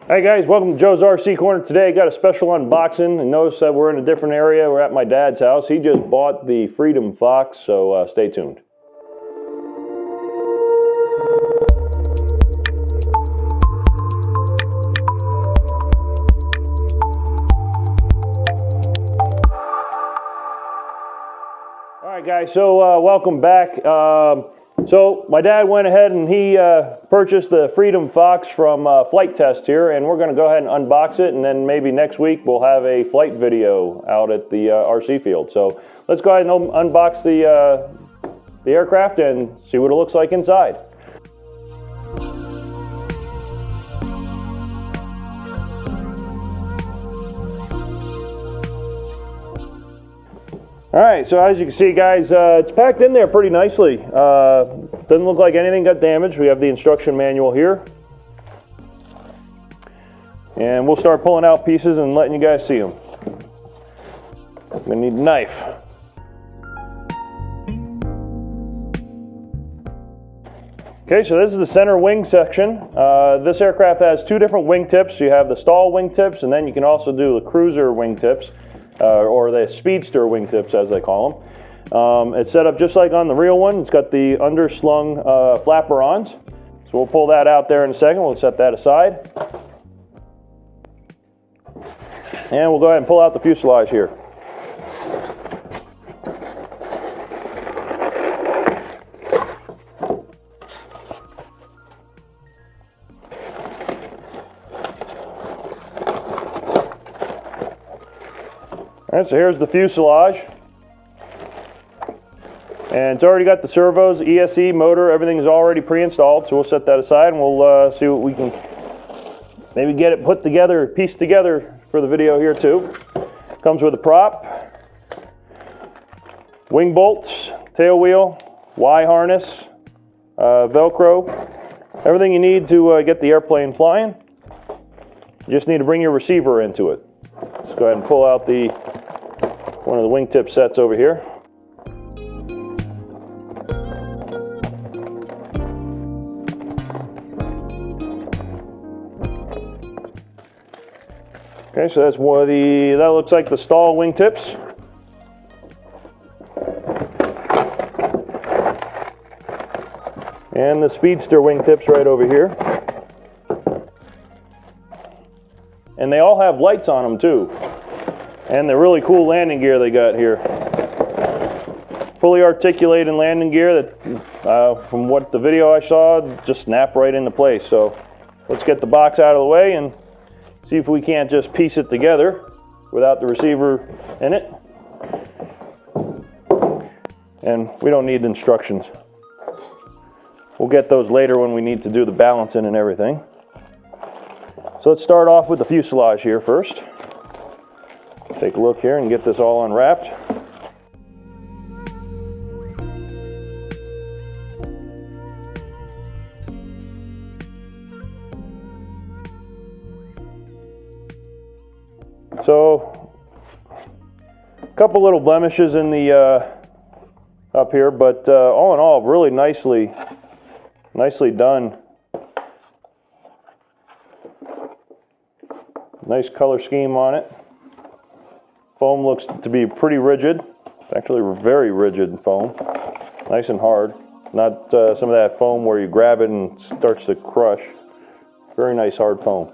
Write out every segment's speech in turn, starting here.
Hey guys, welcome to Joe's RC Corner. Today I got a special unboxing, and notice that we're in a different area. We're at my dad's house. He just bought the Freedom Fox, so stay tuned. Alright guys, so welcome back. So my dad went ahead and he purchased the Freedom Fox from Flite Test here, and we're going to go ahead and unbox it, and then maybe next week we'll have a flight video out at the RC field. So let's go ahead and unbox the aircraft and see what it looks like inside. Alright, so as you can see guys, it's packed in there pretty nicely. Doesn't look like anything got damaged. We have the instruction manual here. And we'll start pulling out pieces and letting you guys see them. I'm going to need a knife. Okay, so this is the center wing section. This aircraft has two different wing tips. You have the stall wing tips, and then you can also do the cruiser wing tips. Or the speedster wingtips as they call them. It's set up just like on the real one. It's got the underslung flapper-ons. So we'll pull that out there in a second. We'll set that aside. And we'll go ahead and pull out the fuselage here. All right, so here's the fuselage, and it's already got the servos, ESC, motor, everything is already pre-installed, so we'll set that aside and we'll see what we can maybe get it put together, pieced together for the video here too. Comes with a prop, wing bolts, tail wheel, Y harness, Velcro, everything you need to get the airplane flying. You just need to bring your receiver into it. Let's go ahead and pull out one of the wingtip sets over here. Okay, so that's one of that looks like the stall wingtips. And the speedster wingtips right over here. And they all have lights on them too. And the really cool landing gear they got here. Fully articulated landing gear that, from what the video I saw, just snap right into place. So let's get the box out of the way and see if we can't just piece it together without the receiver in it. And we don't need instructions. We'll get those later when we need to do the balancing and everything. So let's start off with the fuselage here first. Take a look here and get this all unwrapped. So, a couple little blemishes in the up here, but all in all, really nicely done. Nice color scheme on it. Foam looks to be pretty rigid. It's actually very rigid foam. Nice and hard. Not some of that foam where you grab it and it starts to crush. Very nice hard foam.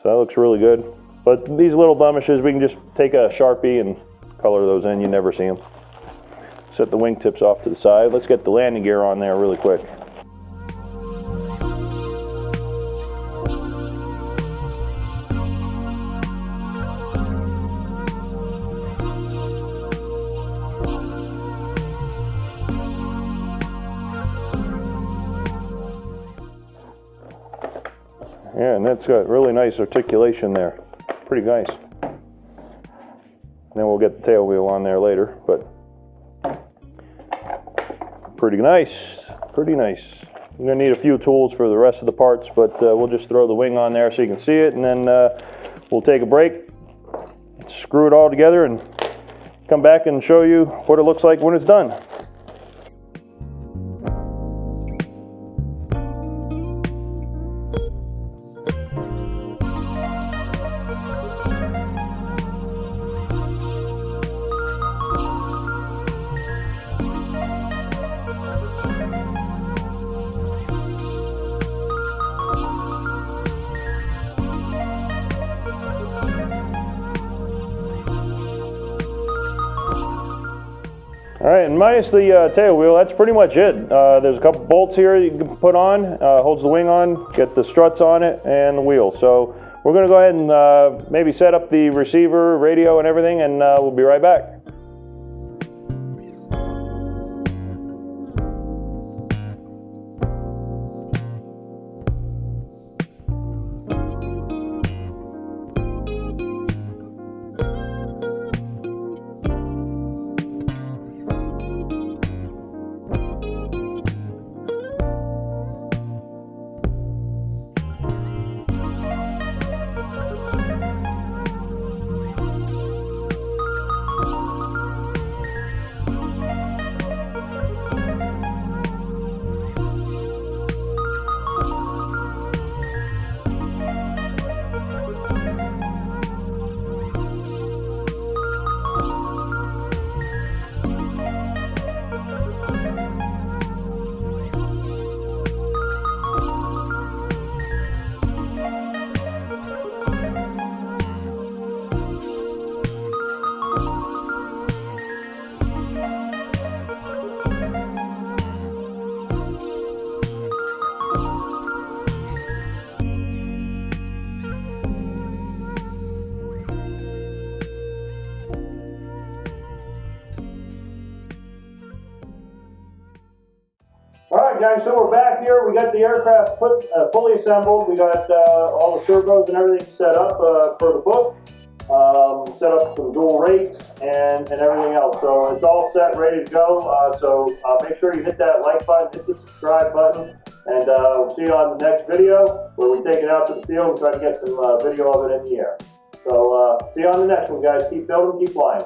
So that looks really good. But these little blemishes, we can just take a Sharpie and color those in. You never see them. Set the wingtips off to the side. Let's get the landing gear on there really quick. Yeah, and that's got really nice articulation there. Pretty nice. And then we'll get the tail wheel on there later, but pretty nice, pretty nice. We're gonna need a few tools for the rest of the parts, but we'll just throw the wing on there so you can see it, and then we'll take a break, screw it all together, and come back and show you what it looks like when it's done. All right, and minus the tail wheel, that's pretty much it. There's a couple bolts here you can put on, holds the wing on, get the struts on it, and the wheel. So we're going to go ahead and maybe set up the receiver, radio, and everything, and we'll be right back. Alright guys, so we're back here. We got the aircraft fully assembled. We got all the servos and everything set up for the book. Set up some dual rates and everything else. So it's all set, ready to go. So make sure you hit that like button, hit the subscribe button, and we'll see you on the next video where we take it out to the field and try to get some video of it in the air. So see you on the next one, guys. Keep building, keep flying.